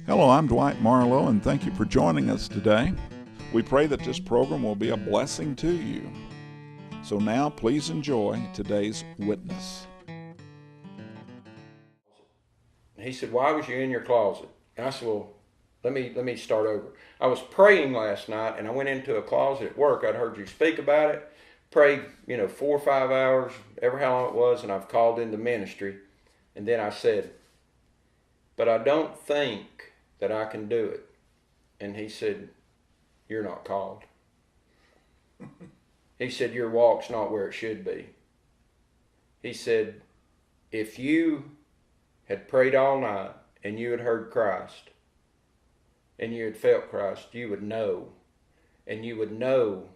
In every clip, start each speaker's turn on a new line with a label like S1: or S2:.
S1: Hello, I'm Dwight Marlow, and thank you for joining us today. We pray that this program will be a blessing to you. So now, please enjoy today's witness.
S2: He said, "Why was you in your closet?" And I said, "Well, let me start over. I was praying last night, and I went into a closet at work. I'd heard you speak about it, prayed, 4 or 5 hours, ever how long it was, and I've called into ministry. And then I said, but I don't think that I can do it." And he said, "You're not called." He said, "Your walk's not where it should be." He said, "If you had prayed all night and you had heard Christ and you had felt Christ, you would know. And you would know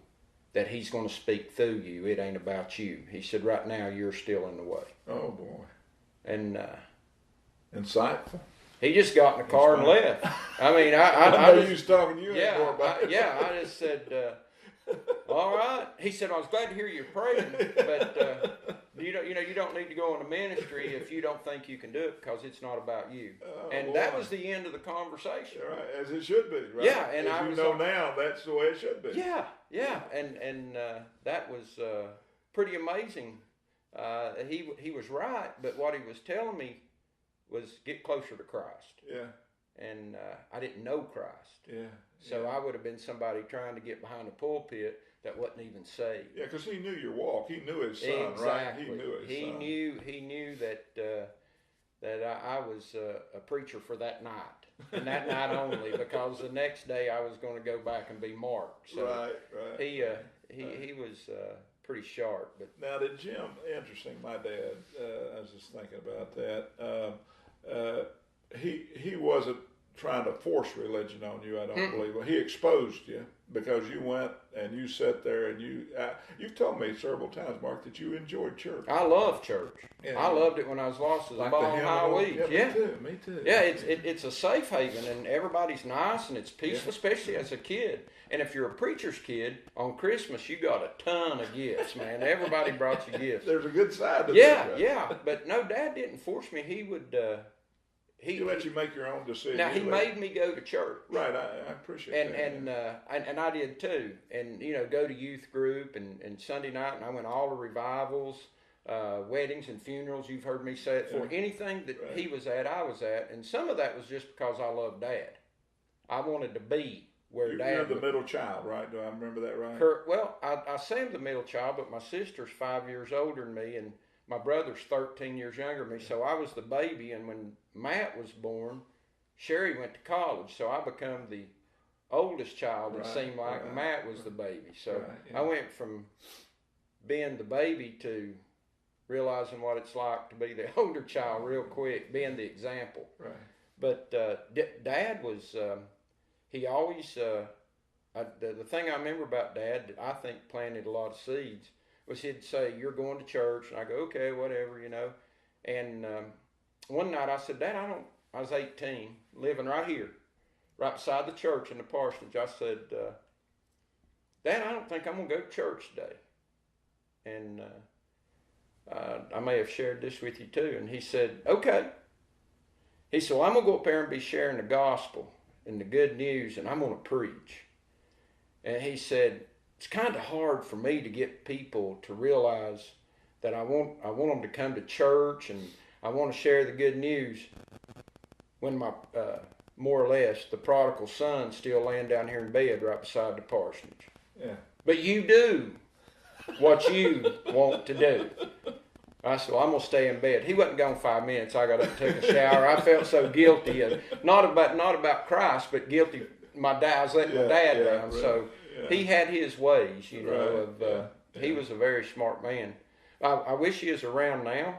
S2: that he's going to speak through you. It ain't about you." He said, "Right now you're still in the way."
S1: Oh, boy.
S2: And
S1: Insightful.
S2: he just got in the car and left. I mean, I
S1: know
S2: just,
S1: you was talking to you anymore about it.
S2: I just said, all right. He said, "I was glad to hear you praying, but you don't need to go into ministry if you don't think you can do it, because it's not about you." And that was the end of the conversation.
S1: Right, as it should be, right?
S2: Yeah, and
S1: as now, that's the way it should be.
S2: Yeah, and that was pretty amazing. He was right, but what he was telling me was get closer to Christ.
S1: Yeah.
S2: And I didn't know Christ.
S1: Yeah.
S2: So I would have been somebody trying to get behind a pulpit that wasn't even saved.
S1: Yeah, because he knew your walk. He knew his son,
S2: Exactly.
S1: right? He knew his son.
S2: He knew that I was a preacher for that night, and that night only, because the next day I was going to go back and be marked. So
S1: right.
S2: He was pretty sharp. But
S1: now, did Jim? Interesting. My dad. I was just thinking about that. He wasn't trying to force religion on you. I don't believe. Well, he exposed you because you went and you sat there and you've told me several times, Mark, that you enjoyed church.
S2: I love church.
S1: Yeah.
S2: I loved it when I was lost as a ball on high weeds.
S1: Yeah, me too.
S2: Yeah, it's a safe haven, and everybody's nice, and it's peaceful, especially as a kid. And if you're a preacher's kid, on Christmas you got a ton of gifts, man. Everybody brought you gifts.
S1: There's a good side to
S2: that.
S1: Right?
S2: Yeah. But no, Dad didn't force me. He would.
S1: He let you make your own decision.
S2: Now he made me go to church.
S1: Right, I appreciate that.
S2: And I did too. And go to youth group and Sunday night, and I went to all the revivals, weddings and funerals. You've heard me say it before. Anything that he was at, I was at, and some of that was just because I loved Dad. I wanted to be where Dad.
S1: You're the middle child, right? Do I remember that right?
S2: Well, I say I'm the middle child, but my sister's 5 years older than me, and my brother's 13 years younger than me, so I was the baby. And when Matt was born, Sherry went to college, so I become the oldest child. It seemed like Matt was the baby. So I went from being the baby to realizing what it's like to be the older child real quick, being the example.
S1: Right.
S2: But Dad was, he always, the thing I remember about Dad that I think planted a lot of seeds was he'd say, "You're going to church," and I go, "Okay, whatever, And one night I said, "Dad, I was 18, living right here, right beside the church in the parsonage." I said, "Dad, I don't think I'm going to go to church today." And I may have shared this with you too. And he said, "Okay." He said, "Well, I'm going to go up there and be sharing the gospel and the good news, and I'm going to preach." And he said, "It's kind of hard for me to get people to realize that I want them to come to church, and I want to share the good news when my, more or less, the prodigal son's still laying down here in bed right beside the parsonage.
S1: Yeah.
S2: But you do what you want to do." I said, "Well, I'm going to stay in bed." He wasn't gone 5 minutes. I got up and took a shower. I felt so guilty, not about Christ, but guilty. I was letting my dad down. Right. So he had his ways, he was a very smart man. I wish he was around now.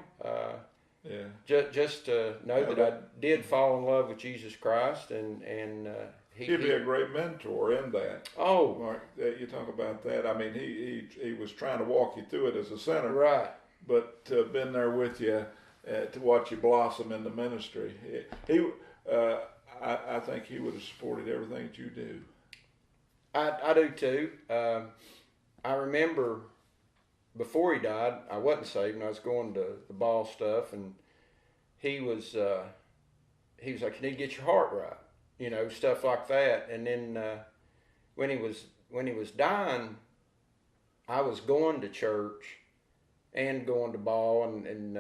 S2: Just to know that I did fall in love with Jesus Christ, and
S1: he'd be a great mentor in that.
S2: Oh,
S1: Mark, you talk about that. I mean, he was trying to walk you through it as a sinner,
S2: right?
S1: But to have been there with you, to watch you blossom in the ministry, I think he would have supported everything that you do.
S2: I do too. I remember before he died, I wasn't saved, and I was going to the ball stuff, and he was like, "You need to get your heart right." stuff like that. And then when he was dying, I was going to church and going to ball, and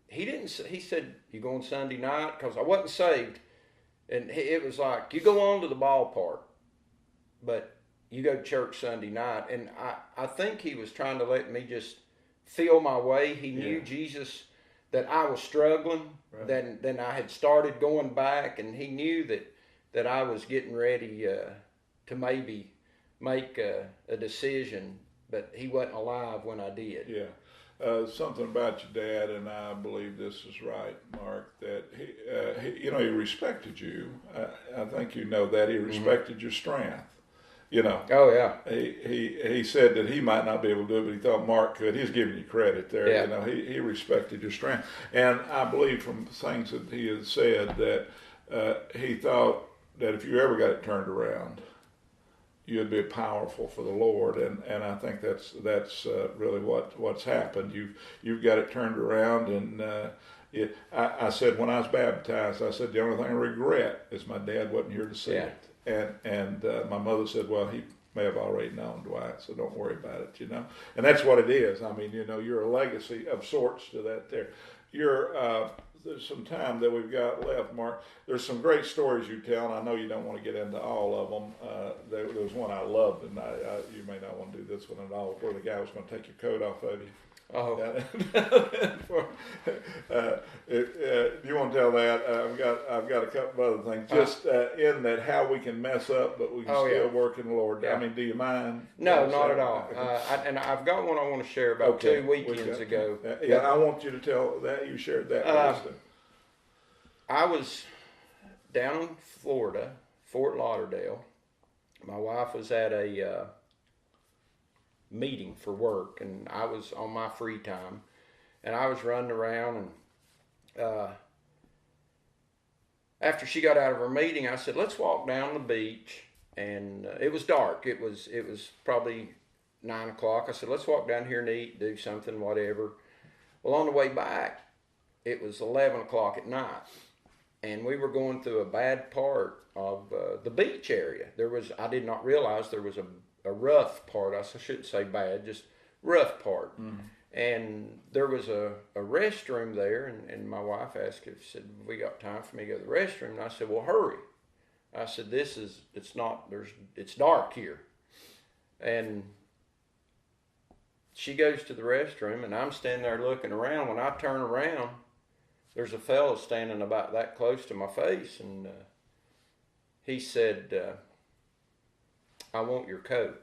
S2: he said, "You going Sunday night?" Because I wasn't saved, and it was like, you go on to the ballpark, but you go to church Sunday night. And I think he was trying to let me just feel my way. He knew Jesus, that I was struggling. Right. Then I had started going back, and he knew that I was getting ready to maybe make a decision, but he wasn't alive when I did.
S1: Yeah. Something about your dad, and I believe this is right, Mark, that he respected you. I think you know that. He respected your strength.
S2: Oh yeah.
S1: He said that he might not be able to do it, but he thought Mark could. He's giving you credit there.
S2: Yeah.
S1: He respected your strength, and I believe from things that he has said that he thought that if you ever got it turned around, you'd be powerful for the Lord, and I think that's really what's happened. You've got it turned around, and I said when I was baptized, I said the only thing I regret is my dad wasn't here to see it. And my mother said, well, he may have already known, Dwight, so don't worry about it, And that's what it is. I mean, you're a legacy of sorts to that there. There's some time that we've got left, Mark. There's some great stories you tell, and I know you don't want to get into all of them. There was one I loved, and you may not want to do this one at all, where the guy was going to take your coat off of you.
S2: Oh.
S1: You want to tell that? I've got a couple of other things. Just in that, how we can mess up, but we can still work in the Lord. Yeah. I mean, do you mind?
S2: No, not at all. And I've got one I want to share about 2 weekends ago.
S1: I want you to tell that. You shared that with us.
S2: I was down in Florida, Fort Lauderdale. My wife was at a meeting for work, and I was on my free time, and I was running around, and after she got out of her meeting, I said, let's walk down the beach. And it was dark. It was probably 9 o'clock. I said, let's walk down here and eat, do something, whatever. Well, on the way back, it was 11 o'clock at night, and we were going through a bad part of the beach area. I did not realize there was a rough part. I shouldn't say bad, just rough part. Mm-hmm. And there was a restroom there, and my wife asked if, said, we got time for me to go to the restroom? And I said, well, hurry. I said, it's dark here. And she goes to the restroom, and I'm standing there looking around. When I turn around, there's a fellow standing about that close to my face, and he said, I want your coat.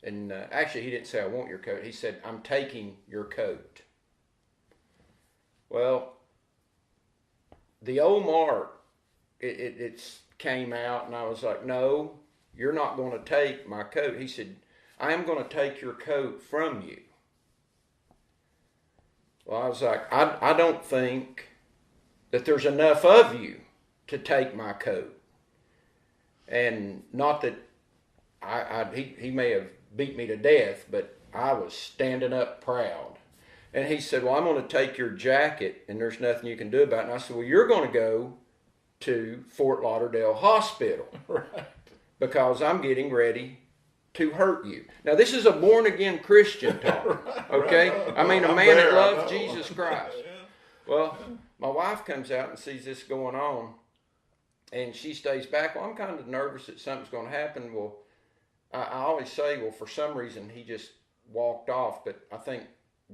S2: And actually, he didn't say, I want your coat. He said, I'm taking your coat. Well, the old Mark, it came out, and I was like, no, you're not going to take my coat. He said, I am going to take your coat from you. Well, I was like, I don't think that there's enough of you to take my coat. And not that he may have beat me to death, but I was standing up proud. And he said, well, I'm going to take your jacket, and there's nothing you can do about it. And I said, well, you're going to go to Fort Lauderdale Hospital. Right. Because I'm getting ready to hurt you. Now, this is a born-again Christian talk, okay? Right. I mean, a man that loves Jesus Christ. Yeah. Well, my wife comes out and sees this going on, and she stays back. Well, I'm kind of nervous that something's going to happen. Well, I always say, well, for some reason, he just walked off, but I think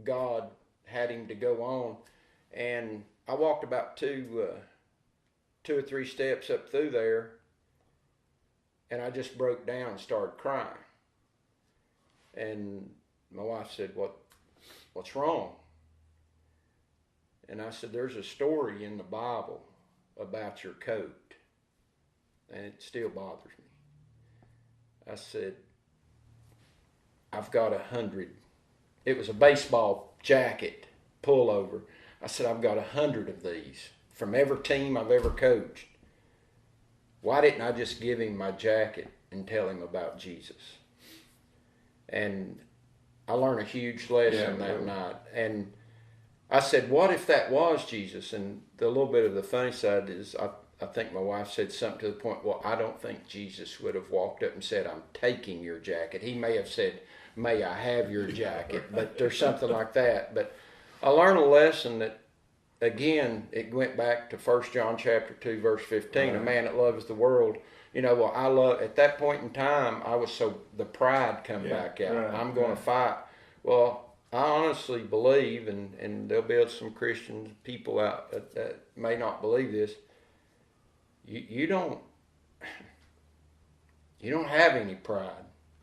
S2: God had him to go on. And I walked about two or three steps up through there, and I just broke down and started crying. And my wife said, what's wrong? And I said, there's a story in the Bible about your coat, and it still bothers me. I said, I've got 100. It was a baseball jacket pullover. I said, I've got 100 of these from every team I've ever coached. Why didn't I just give him my jacket and tell him about Jesus? And I learned a huge lesson that night. And I said, what if that was Jesus? And the little bit of the funny side is I think my wife said something to the point, well, I don't think Jesus would have walked up and said, I'm taking your jacket. He may have said, may I have your jacket? But there's something like that. But I learned a lesson that, again, it went back to 1 John chapter 2, verse 15, right. A man that loves the world. At that point in time, the pride come back out. Right, I'm going to fight. Well, I honestly believe, and there'll be some Christian people out that may not believe this, you don't have any pride.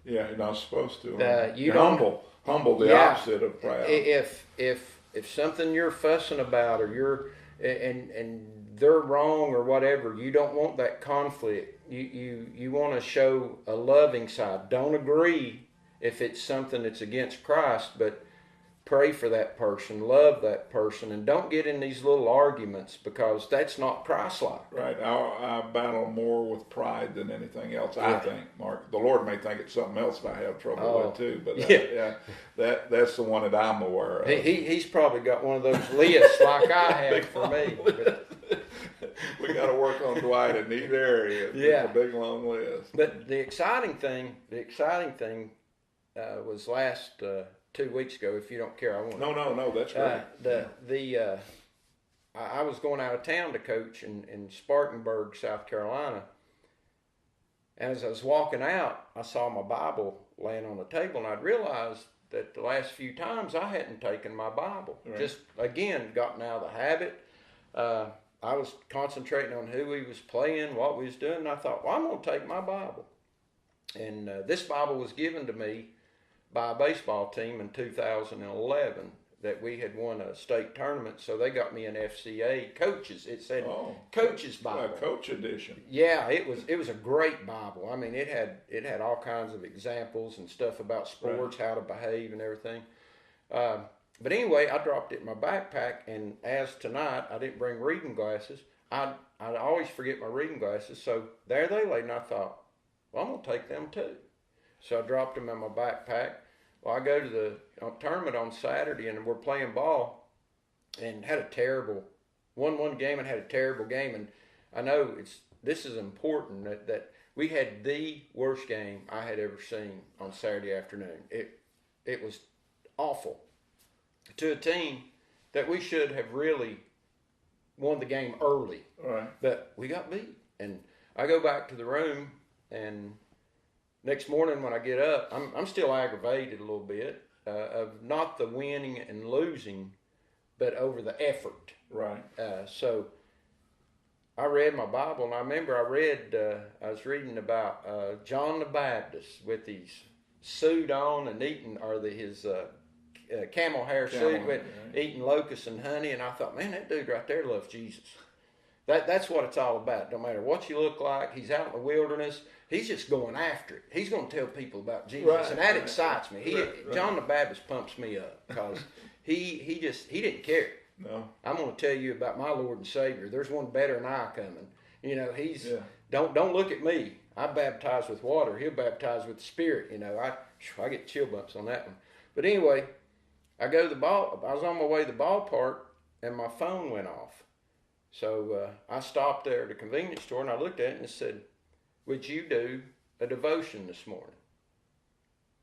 S1: Yeah, you're not supposed to.
S2: You're
S1: humble, the opposite of proud.
S2: If something you're fussing about, or you're and they're wrong or whatever, you don't want that conflict. You want to show a loving side. Don't agree if it's something that's against Christ, but pray for that person, love that person, and don't get in these little arguments, because that's not Christ-like.
S1: Right. I battle more with pride than anything else, I think, Mark. The Lord may think it's something else that I have trouble with too, but that's the one that I'm aware of.
S2: He's probably got one of those lists like I have for me.
S1: We got to work on Dwight in these areas.
S2: Yeah.
S1: It's a big, long list.
S2: But the exciting thing was last 2 weeks ago. If you don't care, I want.
S1: No, that's great.
S2: I was going out of town to coach in Spartanburg, South Carolina. As I was walking out, I saw my Bible laying on the table, and I'd realized that the last few times I hadn't taken my Bible. Right. Just again, gotten out of the habit. I was concentrating on who we was playing, what we was doing, and I thought, well, I'm going to take my Bible. And this Bible was given to me by a baseball team in 2011 that we had won a state tournament, so they got me an FCA coaches. It said Coach's Bible.
S1: Coach edition.
S2: Yeah, it was a great Bible. I mean, it had all kinds of examples and stuff about sports, right. How to behave and everything. But anyway, I dropped it in my backpack, and as tonight I didn't bring reading glasses, I always forget my reading glasses, so there they lay, and I thought, well, I'm going to take them too. So I dropped them in my backpack. Well, I go to the tournament on Saturday, and we're playing ball, and had a terrible, won one game and had a terrible game. And I know this is important that we had the worst game I had ever seen on Saturday afternoon. It was awful to a team that we should have really won the game early.
S1: All right.
S2: But we got beat. And I go back to the room, and next morning when I get up, I'm still aggravated a little bit of not the winning and losing, but over the effort.
S1: Right.
S2: So I read my Bible, and I remember I was reading about John the Baptist with his suit on and eating, his camel hair suit, eating locusts and honey, and I thought, man, that dude right there loves Jesus. That's what it's all about. No matter what you look like, he's out in the wilderness. He's just going after it. He's going to tell people about Jesus, right, and that excites me. John the Baptist pumps me up because he didn't care.
S1: No,
S2: I'm going to tell you about my Lord and Savior. There's one better than I coming. Don't look at me. I baptize with water. He'll baptize with the Spirit. I get chill bumps on that one. But anyway, I go to the ball. I was on my way to the ballpark, and my phone went off. So I stopped there at the convenience store, and I looked at it and it said, would you do a devotion this morning?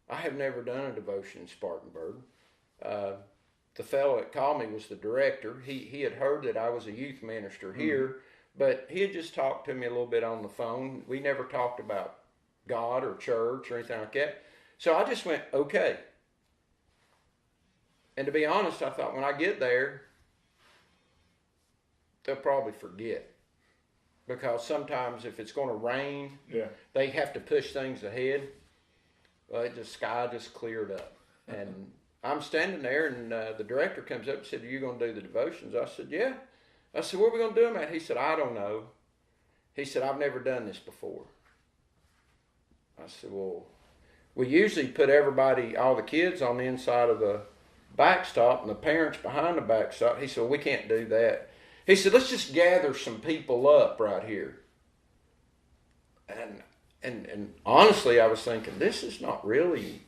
S2: I have never done a devotion in Spartanburg. The fellow that called me was the director. He had heard that I was a youth minister here, but he had just talked to me a little bit on the phone. We never talked about God or church or anything like that. So I just went, okay. And to be honest, I thought when I get there, they'll probably forget. Because sometimes if it's going to rain, they have to push things ahead. Well, the sky just cleared up. And I'm standing there, and the director comes up and said, are you going to do the devotions? I said, yeah. I said, what are we going to do them at? He said, I don't know. He said, I've never done this before. I said, well, we usually put all the kids on the inside of the backstop and the parents behind the backstop. He said, well, we can't do that. He said, let's just gather some people up right here. And honestly, I was thinking, this is not really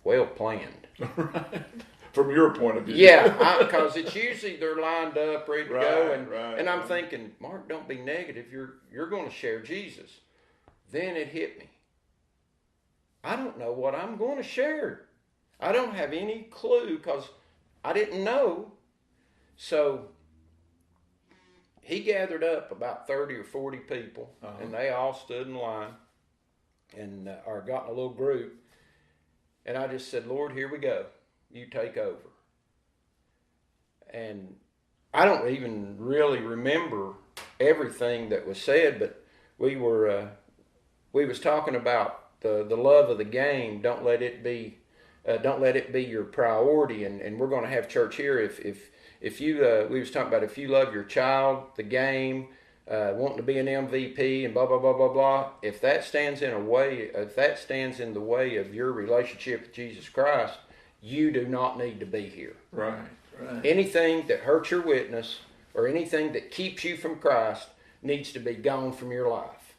S2: well planned.
S1: Right. from your point of view.
S2: Yeah, because it's usually they're lined up, ready to go, and I'm
S1: right.
S2: thinking, Mark, don't be negative. You're going to share Jesus. Then it hit me. I don't know what I'm going to share. I don't have any clue because I didn't know. So he gathered up about 30 or 40 people, and they all stood in line and or got in a little group. And I just said, Lord, here we go. You take over. And I don't even really remember everything that was said, but we was talking about the love of the game. Don't let it be your priority. And we're going to have church here if you we was talking about if you love your child, the game, wanting to be an MVP and blah blah blah blah blah. If that stands in the way of your relationship with Jesus Christ, you do not need to be here.
S1: Right.
S2: Anything that hurts your witness or anything that keeps you from Christ needs to be gone from your life.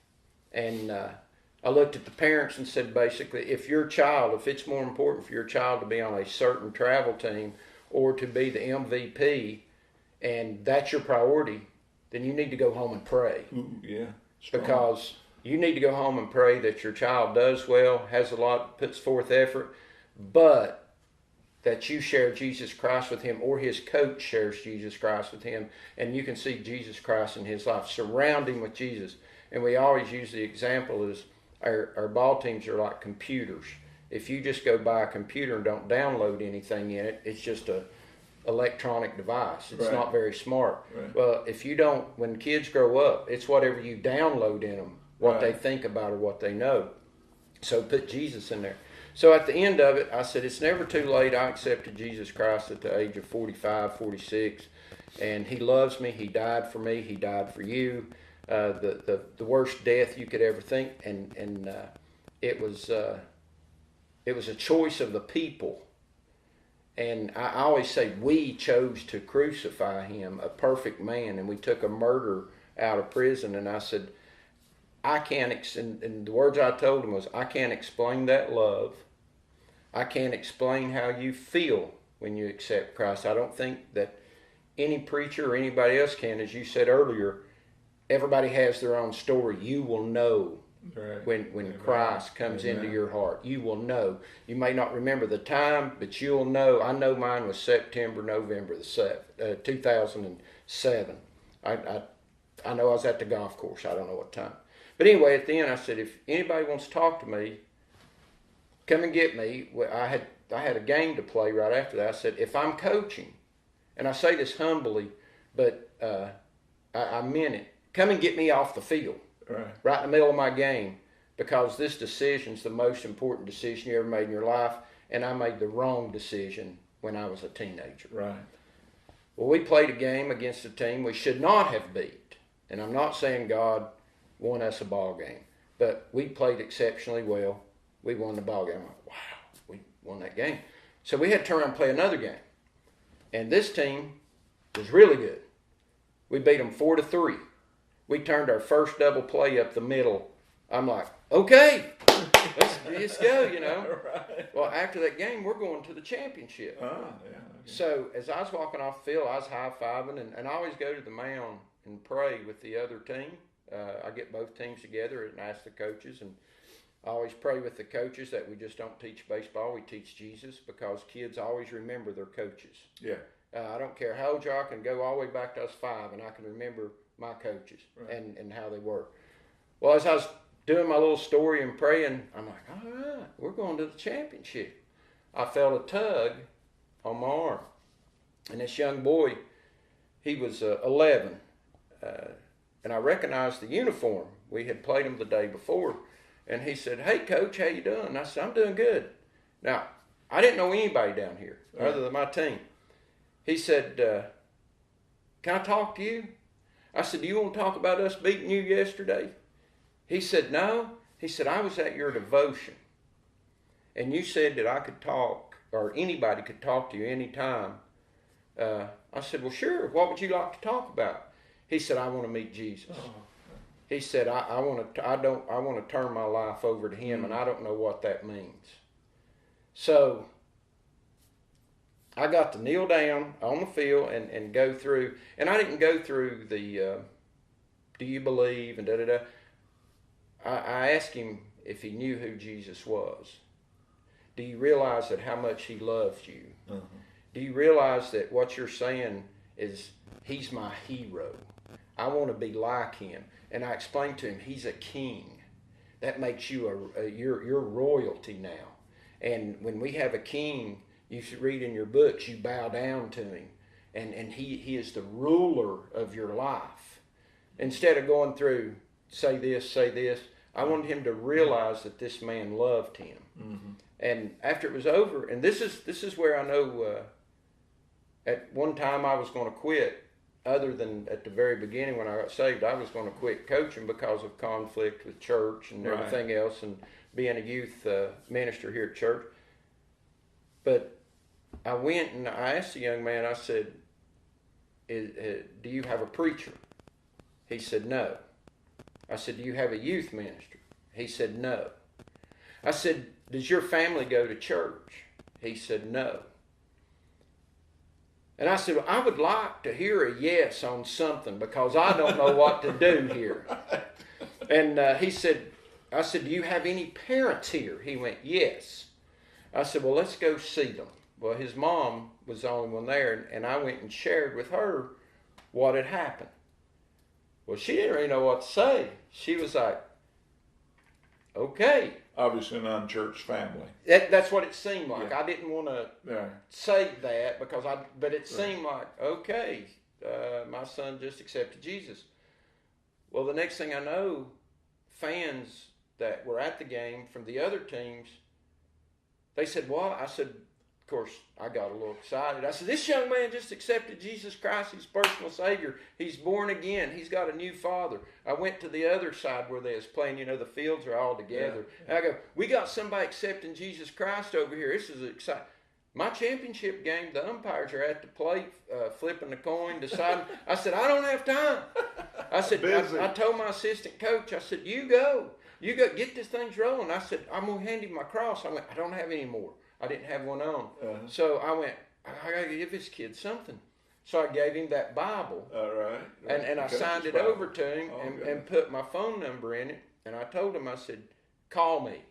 S2: And I looked at the parents and said, basically, if it's more important for your child to be on a certain travel team or to be the MVP, and that's your priority, then you need to go home and pray.
S1: Ooh, yeah.
S2: Strong. Because you need to go home and pray that your child does well, puts forth effort, but that you share Jesus Christ with him, or his coach shares Jesus Christ with him, and you can see Jesus Christ in his life. Surround him with Jesus. And we always use the example as our ball teams are like computers. If you just go buy a computer and don't download anything in it, it's just a electronic device. It's not very smart.
S1: Right.
S2: Well, when kids grow up, it's whatever you download in them, what they think about or what they know. So put Jesus in there. So at the end of it, I said, it's never too late. I accepted Jesus Christ at the age of 45, 46, and he loves me. He died for me. He died for you. The worst death you could ever think, and it was a choice of the people. And I always say we chose to crucify him, a perfect man, and we took a murderer out of prison. And I said, I can't, and the words I told him was, I can't explain that love. I can't explain how you feel when you accept Christ. I don't think that any preacher or anybody else can. As you said earlier, everybody has their own story. You will know when Christ comes into your heart. You will know. You may not remember the time, but you'll know. I know mine was November the 7th, 2007. I know I was at the golf course. I don't know what time. But anyway, at the end, I said, if anybody wants to talk to me, come and get me. I had a game to play right after that. I said, if I'm coaching, and I say this humbly, but I meant it, come and get me off the field, right in the middle of my game, because this decision's the most important decision you ever made in your life, and I made the wrong decision when I was a teenager.
S1: Right.
S2: Well, we played a game against a team we should not have beat, and I'm not saying God won us a ball game, but we played exceptionally well. We won the ball game. I'm like, wow, we won that game. So we had to turn around and play another game. And this team was really good. We beat them 4-3. We turned our first double play up the middle. I'm like, okay, let's go, you know.
S1: Right.
S2: Well, after that game, we're going to the championship.
S1: Yeah, okay.
S2: So as I was walking off the field, I was high-fiving, and I always go to the mound and pray with the other team. I get both teams together and ask the coaches, and I always pray with the coaches that we just don't teach baseball, we teach Jesus, because kids always remember their coaches.
S1: Yeah.
S2: I don't care how old you are, I can go all the way back to I was 5, and I can remember my coaches and how they were. Well, as I was doing my little story and praying, I'm like, all right, we're going to the championship. I felt a tug on my arm, and this young boy, he was 11, and I recognized the uniform. We had played him the day before. And he said, hey, Coach, how you doing? And I said, I'm doing good. Now, I didn't know anybody down here other than my team. He said, can I talk to you? I said, do you want to talk about us beating you yesterday? He said, no. He said, I was at your devotion, and you said that I could talk, or anybody could talk to you anytime. I said, well, sure. What would you like to talk about? He said, I want to meet Jesus. Oh. He said, I want to turn my life over to him, and I don't know what that means. So I got to kneel down on the field and go through, and I didn't go through the do you believe and da-da-da. I asked him if he knew who Jesus was. Do you realize that how much he loves you? Uh-huh. Do you realize that what you're saying is he's my hero? I want to be like him. And I explained to him he's a king. That makes you you're royalty now. And when we have a king, you should read in your books, you bow down to him. And he is the ruler of your life. Instead of going through, say this, I wanted him to realize that this man loved him. Mm-hmm. And after it was over, and this is where I know at one time I was going to quit, other than at the very beginning when I got saved, I was going to quit coaching because of conflict with church and everything else, and being a youth minister here at church. But I went and I asked the young man, I said, do you have a preacher? He said, no. I said, do you have a youth minister? He said, no. I said, does your family go to church? He said, no. And I said, well, I would like to hear a yes on something because I don't know what to do here. And he said, I said, do you have any parents here? He went, yes. I said, well, let's go see them. Well, his mom was the only one there, and I went and shared with her what had happened. Well, she didn't really know what to say. She was like, okay.
S1: Obviously an unchurched family.
S2: That's what it seemed like.
S1: Yeah.
S2: I didn't want to say that but it seemed like, okay, my son just accepted Jesus. Well, the next thing I know, fans that were at the game from the other teams, they said, what? I said, of course, I got a little excited. I said, this young man just accepted Jesus Christ, his personal Savior. He's born again. He's got a new father. I went to the other side where they was playing, the fields are all together. Yeah. And I go, we got somebody accepting Jesus Christ over here. This is exciting. My championship game, the umpires are at the plate, flipping the coin, deciding. I said, I don't have time. I said, I told my assistant coach, I said, you go, get this thing rolling. I said, I'm going to hand him my cross. I went, I don't have any more. I didn't have one on. Uh-huh. So I went, I got to give this kid something. So I gave him that Bible.
S1: All right.
S2: And I signed it over to him and put my phone number in it. And I told him, I said, call me.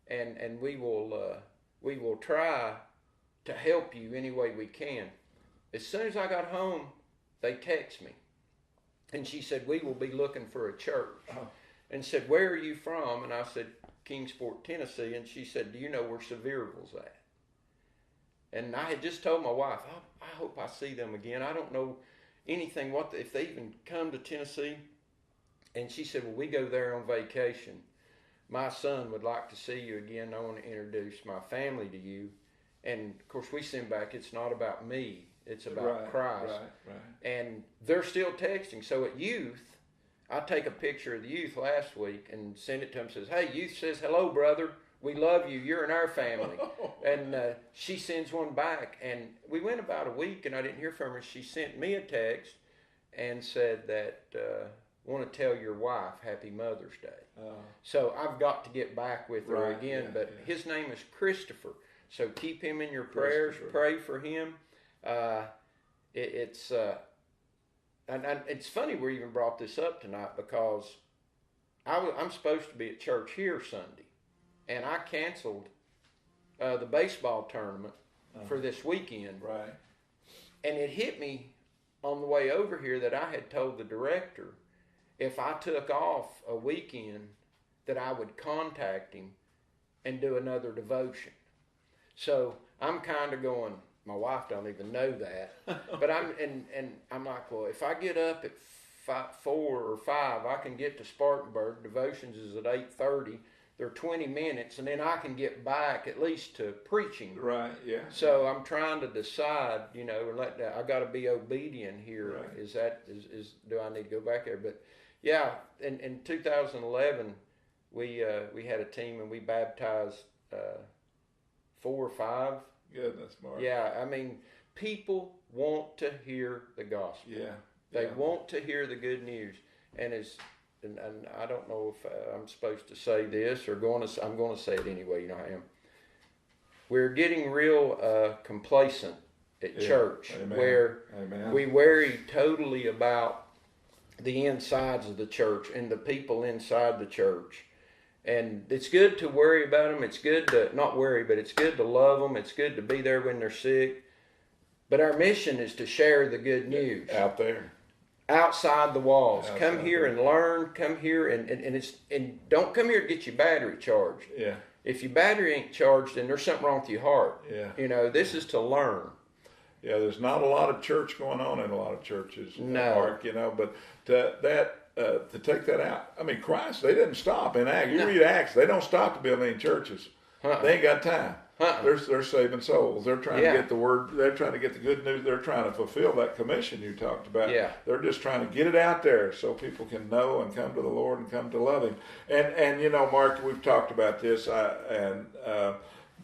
S2: And we will try to help you any way we can. As soon as I got home, they text me. And she said, we will be looking for a church. Uh-huh. And said, where are you from? And I said, Kingsport, Tennessee. And she said, do you know where Sevierville's at? And I had just told my wife, I hope I see them again. I don't know anything, if they even come to Tennessee. And she said, well, we go there on vacation. My son would like to see you again. I want to introduce my family to you. And, of course, we send back, it's not about me. It's about Christ. Right. And they're still texting. So at youth, I take a picture of the youth last week and send it to him. Says, hey, youth says, hello, brother. We love you. You're in our family. And she sends one back. And we went about a week, and I didn't hear from her. She sent me a text and said that, want to tell your wife Happy Mother's Day. So I've got to get back with her again. His name is Christopher. So keep him in your prayers. Pray for him. And it's funny we even brought this up tonight because I'm supposed to be at church here Sunday, and I canceled the baseball tournament for this weekend. Right. And it hit me on the way over here that I had told the director if I took off a weekend that I would contact him and do another devotion. So I'm kind of going, my wife don't even know that, but I'm like, well, if I get up at 4 or 5, I can get to Spartanburg. Devotions is at 8:30. They're 20 minutes, and then I can get back at least to preaching. Right. Yeah. So I'm trying to decide, I got to be obedient here. Right. Do I need to go back there? But yeah, in 2011, we had a team and we baptized 4 or 5.
S1: Goodness, Mark.
S2: Yeah, I mean, people want to hear the gospel. Yeah. They want to hear the good news. And I don't know if I'm supposed to say this or I'm going to say it anyway, I am. we're getting real complacent at church,
S1: Amen.
S2: where
S1: Amen.
S2: we worry totally about the insides of the church and the people inside the church. And it's good to worry about them. It's good to not worry, but it's good to love them. It's good to be there when they're sick. But our mission is to share the good news
S1: out there,
S2: outside the walls.
S1: Outside
S2: come here and learn. Come here and don't come here to get your battery charged.
S1: Yeah.
S2: If your battery ain't charged, then there's something wrong with your heart.
S1: Yeah.
S2: This is to learn.
S1: Yeah, there's not a lot of church going on in a lot of churches,
S2: No.
S1: Mark, but to take that out. I mean, Christ, they didn't stop in Acts. You read Acts, they don't stop to build any churches. They ain't got time. They're saving souls. They're trying to get the word. They're trying to get the good news. They're trying to fulfill that commission you talked about.
S2: Yeah.
S1: They're just trying to get it out there so people can know and come to the Lord and come to love Him. And Mark, we've talked about this.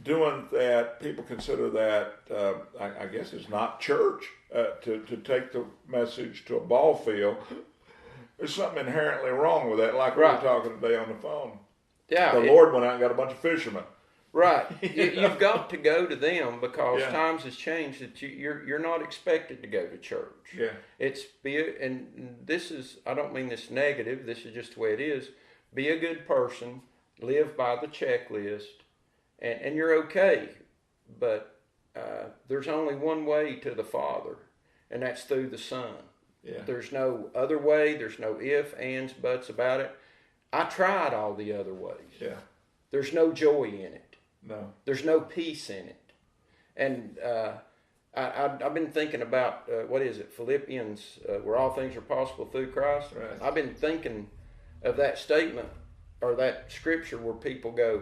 S1: Doing that, people consider that, I guess it's not church, to take the message to a ball field. There's something inherently wrong with that, like we were talking today on the phone.
S2: Yeah,
S1: the Lord went out and got a bunch of fishermen.
S2: Right. You've got to go to them because times has changed that you're not expected to go to church.
S1: Yeah.
S2: And this is, I don't mean this negative, this is just the way it is. Be a good person, live by the checklist, and you're okay. But there's only one way to the Father, and that's through the Son.
S1: Yeah.
S2: There's no other way. There's no ifs, ands, buts about it. I tried all the other ways.
S1: Yeah.
S2: There's no joy in it.
S1: No.
S2: There's no peace in it. And I've been thinking about, Philippians, where all things are possible through Christ.
S1: Right.
S2: I've been thinking of that statement or that scripture where people go,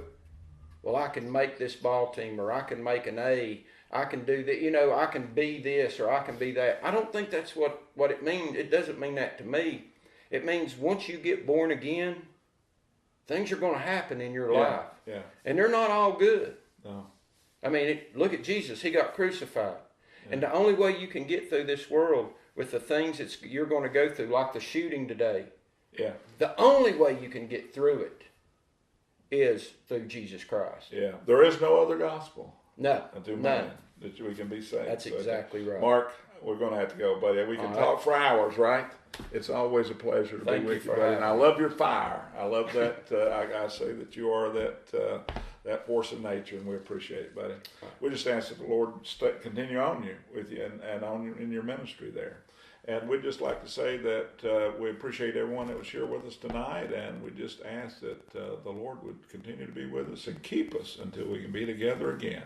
S2: well, I can make this ball team, or I can make an A. I can do that, I can be this, or I can be that. I don't think that's what it means. It doesn't mean that to me. It means once you get born again, things are going to happen in your life.
S1: Yeah.
S2: And they're not all good.
S1: No.
S2: I mean, look at Jesus. He got crucified. Yeah. And the only way you can get through this world with the things you're going to go through, like the shooting today, the only way you can get through it is through Jesus Christ.
S1: Yeah. There is no other gospel.
S2: No.
S1: None. That we can be saved.
S2: That's exactly right.
S1: Mark, we're going to have to go, buddy. We can talk for hours, right? It's always a pleasure to be with you, buddy. And I love your fire. I love that. I say that you are that force of nature, and we appreciate it, buddy. We just ask that the Lord continue on you with you and on you in your ministry there. And we'd just like to say that we appreciate everyone that was here with us tonight, and we just ask that the Lord would continue to be with us and keep us until we can be together again.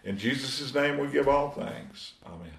S1: In Jesus' name we give all thanks. Amen.